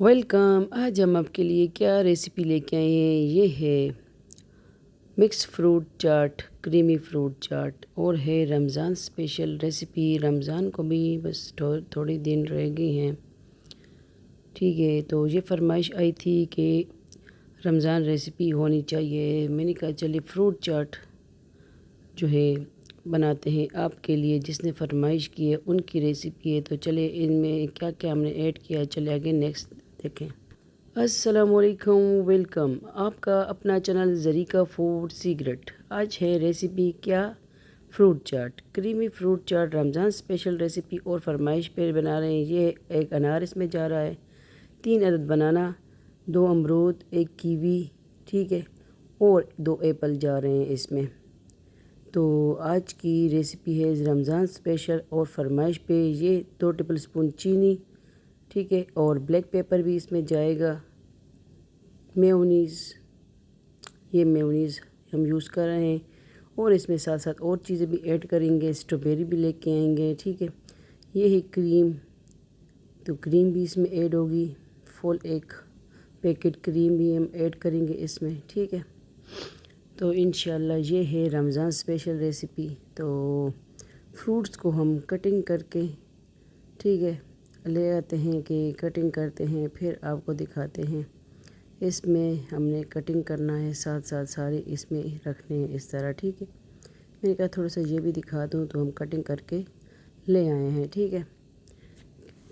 Welcome. आज हम आपके लिए क्या रेसिपी लेके आए हैं। ये है मिक्स फ्रूट चाट, क्रीमी फ्रूट चाट और है रमज़ान स्पेशल रेसिपी। रमज़ान को भी बस थोड़े दिन रह गए हैं। ठीक है, तो ये फरमाइश आई थी कि रमज़ान रेसिपी होनी चाहिए। मैंने कहा चलिए फ्रूट चाट जो है बनाते हैं आपके लिए। जिसने फरमाइश की है उनकी रेसिपी है, तो चले इनमें क्या क्या हमने ऐड किया है, चले आगे नेक्स्ट देखें। अस्सलामुअलैकुम, वेलकम। आपका अपना चैनल ज़रीका फूड सीक्रेट। आज है रेसिपी क्या, फ्रूट चाट, creamy fruit chaat, Ramzan special recipe और फरमाइश पे बना रहे हैं। ये एक अनार इसमें जा रहा है, 3 अदद बनाना, 2 अमरूद, 1 कीवी, ठीक है, और 2 एप्पल जा रहे हैं इसमें। तो आज की रेसिपी है रमज़ान स्पेशल और फरमाइश पे। ये 2 टेबल स्पून चीनी, ठीक है, और ब्लैक पेपर भी इसमें जाएगा। मेयोनीज़, ये मेयोनीज़ हम यूज़ कर रहे हैं और इसमें साथ साथ और चीज़ें भी ऐड करेंगे। स्ट्रॉबेरी भी लेके आएंगे, ठीक है। ये है क्रीम, तो क्रीम भी इसमें ऐड होगी। फुल 1 पैकेट क्रीम भी हम ऐड करेंगे इसमें, ठीक है। तो इंशाल्लाह ये है रमज़ान स्पेशल रेसिपी। तो फ्रूट्स को हम कटिंग करके, ठीक है, ले आते हैं कि कटिंग करते हैं, फिर आपको दिखाते हैं। इसमें हमने कटिंग करना है, साथ साथ सारे इसमें रखने हैं इस तरह, ठीक है। मैंने कहा थोड़ा सा ये भी दिखा दूँ, तो हम कटिंग करके ले आए हैं, ठीक है।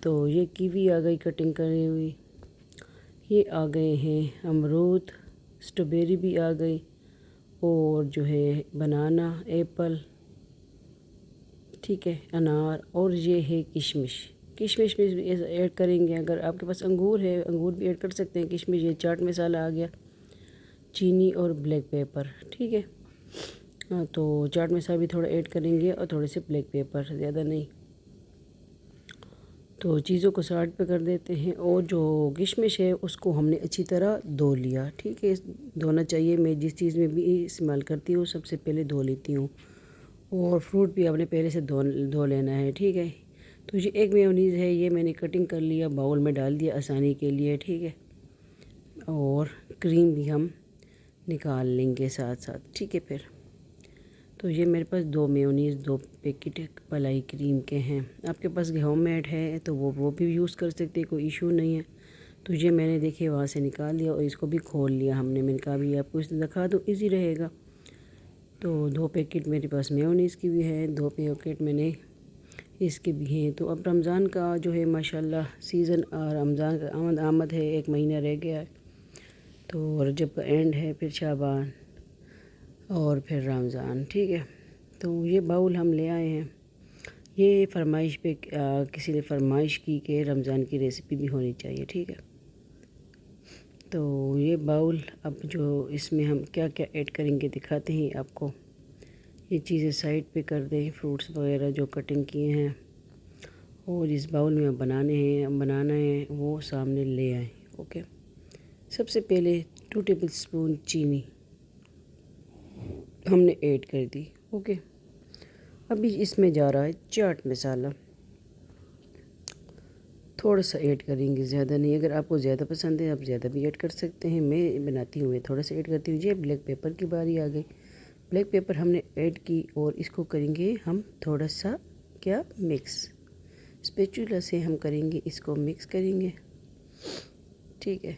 तो ये कीवी आ गई कटिंग करी हुई, ये आ गए हैं अमरूद, स्ट्रॉबेरी भी आ गई, और जो है बनाना, एप्पल, ठीक है, अनार, और ये है किशमिश। किशमिश भी ऐड करेंगे। अगर आपके पास अंगूर है, अंगूर भी ऐड कर सकते हैं। किशमिश, ये चाट मसाला आ गया, चीनी और ब्लैक पेपर, ठीक है। हाँ, तो चाट मसाला भी थोड़ा ऐड करेंगे और थोड़े से ब्लैक पेपर, ज़्यादा नहीं। तो चीज़ों को साइड पे कर देते हैं। और जो किशमिश है उसको हमने अच्छी तरह धो लिया, ठीक है। धोना चाहिए, मैं जिस चीज़ में भी इस्तेमाल करती हूँ सबसे पहले धो लेती हूँ। और फ्रूट भी आपने पहले से धो लेना है, ठीक है। तो ये एक मेयोनीज़ है, ये मैंने कटिंग कर लिया, बाउल में डाल दिया आसानी के लिए, ठीक है। और क्रीम भी हम निकाल लेंगे साथ साथ, ठीक है। फिर तो ये मेरे पास 2 मेयोनीज़, 2 पैकेट मलाई क्रीम के हैं। आपके पास होममेड है तो वो भी यूज़ कर सकते हैं, कोई इशू नहीं है। तो ये मैंने देखिए वहाँ से निकाल लिया और इसको भी खोल लिया हमने। मैंने कहा भी आपको इसे दिखा दो, ईजी रहेगा। तो 2 पैकेट मेरे पास मेयोनीज़ की भी है, 2 पैकेट मैंने इसके भी हैं। तो अब रमज़ान का जो है माशाल्लाह सीज़न, रमज़ान का आमद है, 1 महीना रह गया है। तो रजब का एंड है, फिर शाबान और फिर रमज़ान, ठीक है। तो ये बाउल हम ले आए हैं। ये फरमाइश पे किसी ने फरमाइश की कि रमज़ान की रेसिपी भी होनी चाहिए, ठीक है। तो ये बाउल, अब जो इसमें हम क्या क्या ऐड करेंगे दिखाते हैं आपको। ये चीज़ें साइड पे कर दें, फ्रूट्स वगैरह जो कटिंग किए हैं, और इस बाउल में बनाना है वो सामने ले आए, ओके। सबसे पहले 2 टेबल स्पून चीनी हमने ऐड कर दी, ओके। अभी इसमें जा रहा है चाट मसाला, थोड़ा सा ऐड करेंगे, ज़्यादा नहीं। अगर आपको ज़्यादा पसंद है आप ज़्यादा भी ऐड कर सकते हैं। मैं बनाती हूँ थोड़ा सा ऐड करती हूँ। ये ब्लैक पेपर की बारी आ गई, ब्लैक पेपर हमने ऐड की और इसको करेंगे हम थोड़ा सा क्या मिक्स, स्पैचुला से हम करेंगे इसको मिक्स करेंगे, ठीक है।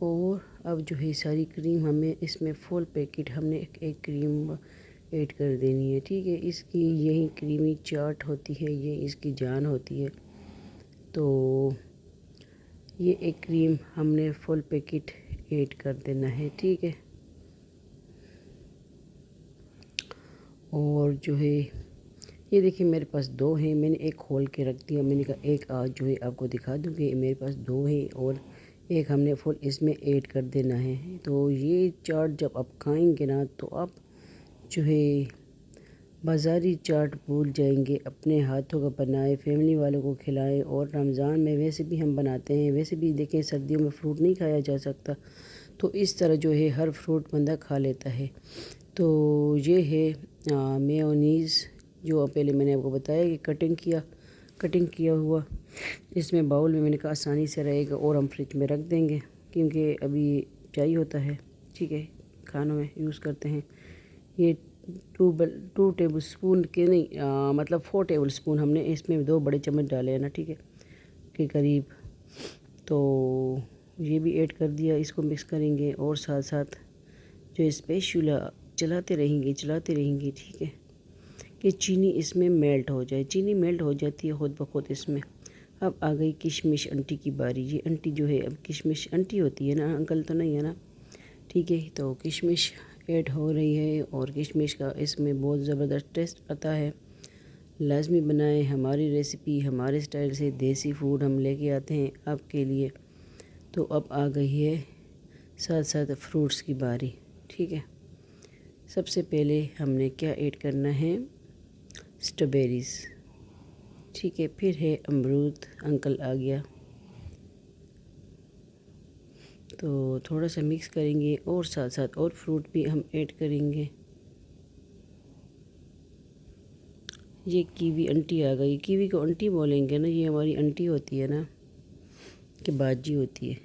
और अब जो है सारी क्रीम हमें इसमें फुल पैकेट हमने एक क्रीम ऐड कर देनी है, ठीक है। इसकी यही क्रीमी चाट होती है, ये इसकी जान होती है। तो ये एक क्रीम हमने फुल पैकेट ऐड कर देना है, ठीक है। और जो है ये देखिए मेरे पास 2 हैं, मैंने एक खोल के रख दिया। मैंने कहा एक आज जो है आपको दिखा दूँगी। मेरे पास 2 है और एक हमने फुल इसमें ऐड कर देना है। तो ये चाट जब आप खाएंगे ना, तो आप जो है बाज़ारी चाट भूल जाएंगे। अपने हाथों का बनाए, फैमिली वालों को खिलाएं। और रमज़ान में वैसे भी हम बनाते हैं, वैसे भी देखें सर्दियों में फ्रूट नहीं खाया जा सकता, तो इस तरह जो है हर फ्रूट बंदा खा लेता है। तो ये है मेयोनीज़, जो पहले मैंने आपको बताया कि कटिंग किया हुआ। इसमें बाउल में मैंने कहा आसानी से रहेगा और हम फ्रिज में रख देंगे क्योंकि अभी चाहिए होता है, ठीक है, खानों में यूज़ करते हैं। ये 2 टेबल स्पून के नहीं मतलब 4 टेबल स्पून हमने इसमें 2 बड़े चम्मच डाले हैं ना, ठीक है, के करीब। तो ये भी ऐड कर दिया, इसको मिक्स करेंगे और साथ साथ जो स्पैचुला चलाते रहेंगे, ठीक है, कि चीनी इसमें मेल्ट हो जाए। चीनी मेल्ट हो जाती है खुद ब खुद इसमें। अब आ गई किशमिश आंटी की बारी। ये आंटी जो है, अब किशमिश आंटी होती है ना, अंकल तो नहीं है ना, ठीक है। तो किशमिश ऐड हो रही है और किशमिश का इसमें बहुत ज़बरदस्त टेस्ट आता है। लाजमी बनाएं हमारी रेसिपी, हमारे स्टाइल से देसी फूड हम लेके आते हैं आपके लिए। तो अब आ गई है साथ साथ फ्रूट्स की बारी, ठीक है। सबसे पहले हमने क्या ऐड करना है, स्ट्रॉबेरीज़, ठीक है। फिर है अमरूद, अंकल आ गया। तो थोड़ा सा मिक्स करेंगे और साथ साथ और फ्रूट भी हम ऐड करेंगे। ये कीवी आंटी आ गई। कीवी को आंटी बोलेंगे ना, ये हमारी आंटी होती है ना, कि बाजी होती है।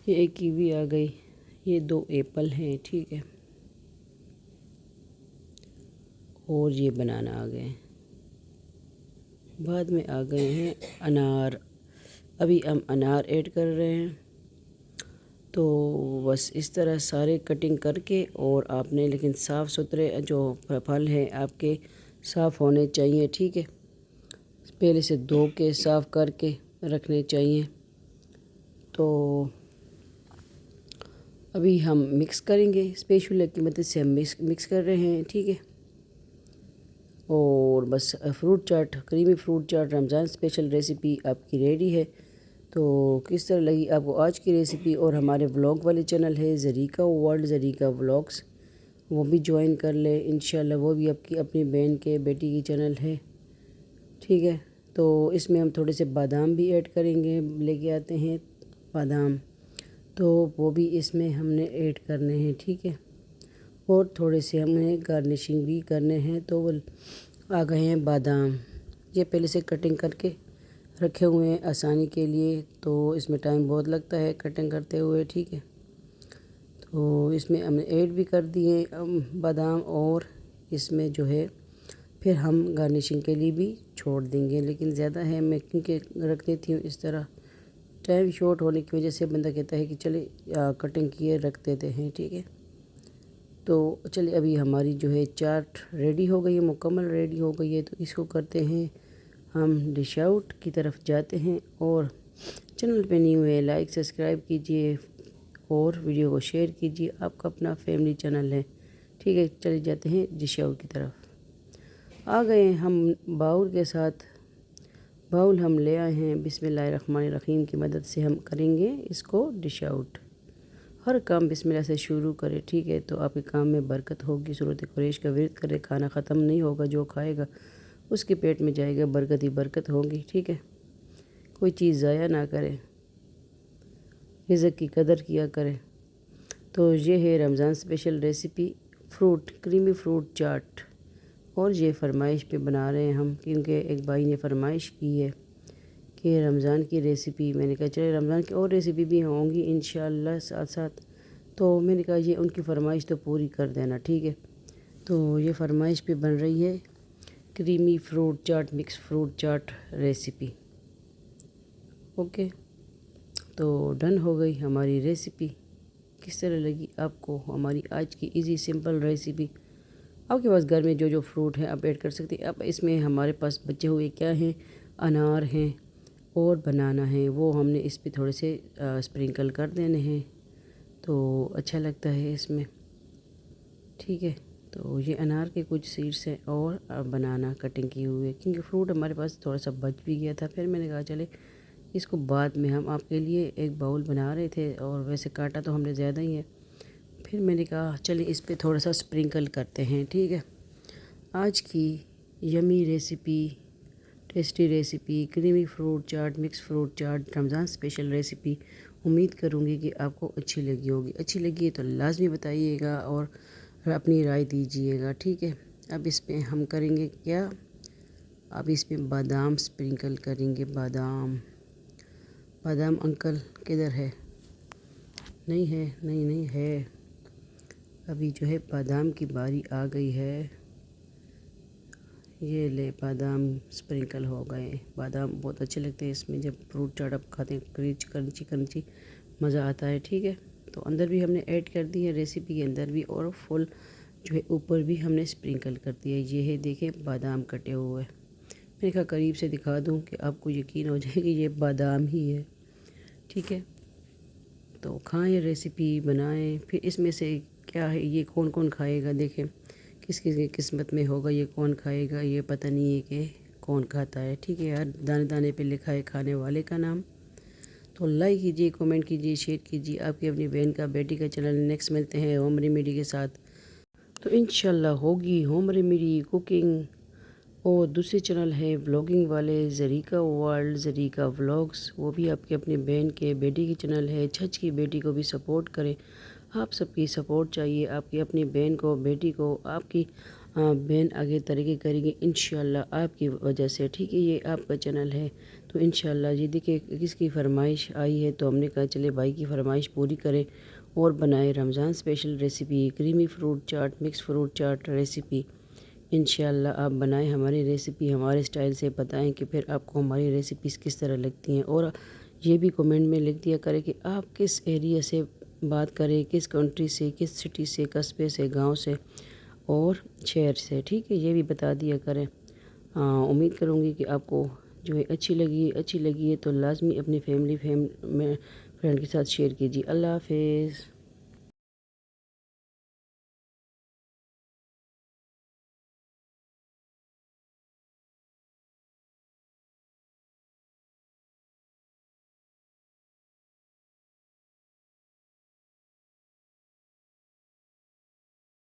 ये एक कीवी आ गई। ये 2 एप्पल हैं, ठीक है, और ये बनाना आ गए। बाद में आ गए हैं अनार। अभी हम अनार ऐड कर रहे हैं। तो बस इस तरह सारे कटिंग करके, और आपने लेकिन साफ़ सुथरे जो फल हैं आपके साफ़ होने चाहिए, ठीक है। पहले से धो के साफ़ करके रखने चाहिए। तो अभी हम मिक्स करेंगे, स्पैचुला की मदद से हम मिक्स कर रहे हैं, ठीक है। और बस फ्रूट चाट, creamy fruit chaat Ramzan special recipe आपकी रेडी है। तो किस तरह लगी आपको आज की रेसिपी? और हमारे व्लॉग वाले चैनल है ज़रीका वर्ल्ड, ज़रीका व्लॉग्स, वो भी ज्वाइन कर ले इंशाल्लाह। वो भी आपकी अपनी बहन के बेटी की चैनल है, ठीक है। तो इसमें हम थोड़े से बादाम भी ऐड करेंगे, लेके आते हैं बादाम, तो वो भी इसमें हमने ऐड करने हैं, ठीक है। और थोड़े से हमने गार्निशिंग भी करने हैं। तो वो आ गए हैं बादाम, ये पहले से कटिंग करके रखे हुए हैं आसानी के लिए। तो इसमें टाइम बहुत लगता है कटिंग करते हुए, ठीक है। तो इसमें हमने ऐड भी कर दिए बादाम, और इसमें जो है फिर हम गार्निशिंग के लिए भी छोड़ देंगे। लेकिन ज़्यादा है मैं क्योंकि रख देती हूँ इस तरह, टाइम शॉर्ट होने की वजह से बंदा कहता है कि चले कटिंग किए रख देते हैं, ठीक है। तो चलिए अभी हमारी जो है चाट रेडी हो गई है, मुकम्मल रेडी हो गई है। तो इसको करते हैं हम डिश आउट की तरफ जाते हैं। और चैनल पे न्यू है लाइक सब्सक्राइब कीजिए और वीडियो को शेयर कीजिए। आपका अपना फैमिली चैनल है, ठीक है। चले जाते हैं डिश आउट की तरफ। आ गए हम बाउल के साथ। बाउल हम ले आए हैं, बिस्मिल्लाहिर्रहमानिर्रहीम की मदद से हम करेंगे इसको डिश आउट। हर काम बिस्मिल्लाह से शुरू करें, ठीक है। तो आपके काम में बरकत होगी। सूरत कुरैश का विर्द करें, खाना ख़त्म नहीं होगा, जो खाएगा उसके पेट में जाएगा, बरकत ही बरकत होगी, ठीक है। कोई चीज़ ज़ाया ना करें, रिज़्क़ की कदर किया करें। तो ये है Ramzan special recipe, fruit creamy fruit chaat. और ये फरमाइश पे बना रहे हैं हम, क्योंकि एक भाई ने फरमाइश की है कि रमज़ान की रेसिपी। मैंने कहा चले रमज़ान की और रेसिपी भी होंगी इंशाअल्लाह साथ साथ। तो मैंने कहा ये उनकी फरमाइश तो पूरी कर देना, ठीक है। तो ये फरमाइश पे बन रही है creamy fruit chaat, mix fruit chaat recipe, okay. तो डन हो गई हमारी रेसिपी। किस तरह लगी आपको हमारी आज की इजी सिंपल रेसिपी? आपके पास घर में जो जो फ्रूट है आप ऐड कर सकते हैं। अब इसमें हमारे पास बचे हुए क्या हैं, अनार हैं और बनाना है, वो हमने इस पे थोड़े से स्प्रिंकल कर देने हैं, तो अच्छा लगता है इसमें, ठीक है। तो ये अनार के कुछ सीड्स हैं और बनाना कटिंग किए हुए, क्योंकि फ्रूट हमारे पास थोड़ा सा बच भी गया था। फिर मैंने कहा चले इसको बाद में हम आपके लिए एक बाउल बना रहे थे, और वैसे काटा तो हमने ज़्यादा ही है। फिर मैंने कहा चलिए इस पे थोड़ा सा स्प्रिंकल करते हैं, ठीक है। आज की yummy recipe, tasty recipe, creamy fruit chaat, mix fruit chaat, Ramzan special recipe, उम्मीद करूँगी कि आपको अच्छी लगी होगी। अच्छी लगी है तो लाजमी बताइएगा और अपनी राय दीजिएगा, ठीक है। अब इस पे हम करेंगे क्या, अब इस पे बादाम स्प्रिंकल करेंगे। बादाम बादाम अंकल किधर है? नहीं है, नहीं नहीं है। अभी जो है बादाम की बारी आ गई है। ये ले बादाम स्प्रिंकल हो गए। बादाम बहुत अच्छे लगते हैं इसमें, जब फ्रूट चाट आप खाते हैं, क्रिंच क्रंची क्रंची मज़ा आता है। ठीक है, तो अंदर भी हमने ऐड कर दी है रेसिपी के अंदर भी, और फुल जो है ऊपर भी हमने स्प्रिंकल कर दिया। ये है देखें बादाम कटे हुए। मैंने कहा करीब से दिखा दूं कि आपको यकीन हो जाए कि ये बादाम ही है। ठीक है, तो खाएं, रेसिपी बनाएं। फिर इसमें से क्या है, ये कौन कौन खाएगा, देखें किस किस की किस्मत में होगा, ये कौन खाएगा ये पता नहीं है कि कौन खाता है। ठीक है यार, दाने दाने पे लिखा है खाने वाले का नाम। तो लाइक कीजिए, कमेंट कीजिए, शेयर कीजिए आपकी अपनी बहन का बेटी का चैनल। नेक्स्ट मिलते हैं होम रेमेडी के साथ। तो इंशाल्लाह होगी होम रेमेडी, कुकिंग, और दूसरे चैनल है व्लॉगिंग वाले, ज़रीका वर्ल्ड, ज़रीका व्लॉग्स, वो भी आपके अपनी बहन के बेटी की चैनल है। छच की बेटी को भी सपोर्ट करें, आप सबकी सपोर्ट चाहिए आपकी अपनी बहन को, बेटी को। आपकी बहन आगे तरक्की करेगी इंशाल्लाह आपकी वजह से। ठीक है, ये आपका चैनल है, तो इंशाल्लाह ये देखिए किसकी फरमाइश आई है, तो हमने कहा चले भाई की फरमाइश पूरी करें और बनाए Ramzan special recipe, creamy fruit chaat, mix fruit chaat recipe. इंशाल्लाह आप बनाएं हमारी रेसिपी, हमारे स्टाइल से बताएं कि फिर आपको हमारी रेसिपीज़ किस तरह लगती हैं। और ये भी कमेंट में लिख दिया करें कि आप किस एरिया से बात करें, किस कंट्री से, किस सिटी से, कस्बे से, गांव से और शहर से। ठीक है, ये भी बता दिया करें। उम्मीद करूँगी कि आपको जो है अच्छी लगी है तो लाजमी अपनी फैमिली में फ्रेंड के साथ शेयर कीजिए। अल्लाह हाफिज़।